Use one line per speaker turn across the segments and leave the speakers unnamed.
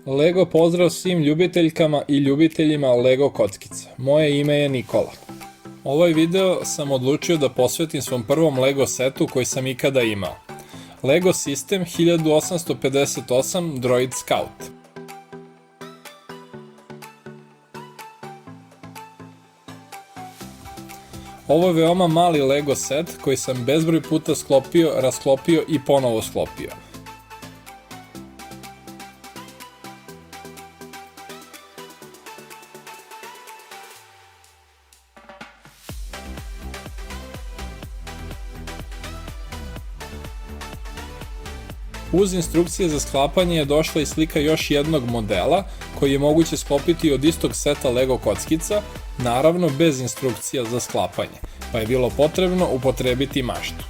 Lego pozdrav svim ljubiteljkama i ljubiteljima Lego kockica. Moje ime je Nikola. Ovaj video sam odlučio da posvetim svom prvom Lego setu koji sam ikada imao. Lego System 1858 Droid Scout. Ovo je veoma mali Lego set koji sam bezbroj puta sklopio, rasklopio i ponovo sklopio. Uz instrukcije za sklapanje je došla i slika još jednog modela koji je moguće sklopiti od istog seta Lego kockica, naravno bez instrukcija za sklapanje, pa je bilo potrebno upotrebiti maštu.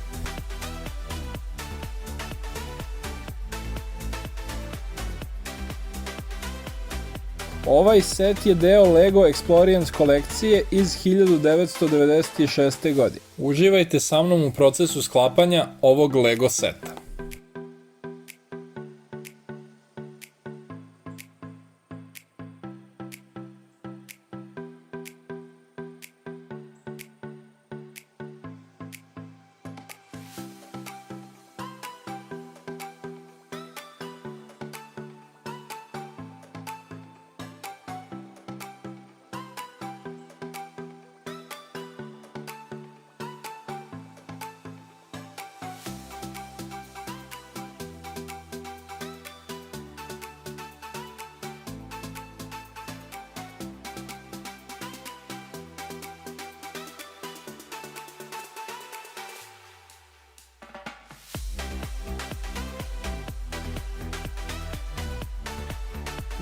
Ovaj set je deo Lego Experience kolekcije iz 1996. godine. Uživajte sa mnom u procesu sklapanja ovog Lego seta.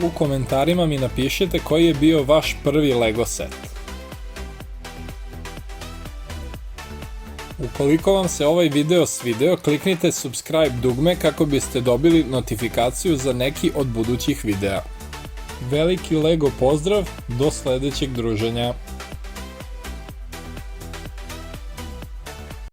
U komentarima mi napišite koji je bio vaš prvi Lego set. Ukoliko vam se ovaj video svideo, kliknite subscribe dugme kako biste dobili notifikaciju za neki od budućih videa. Veliki Lego pozdrav, do sledećeg druženja!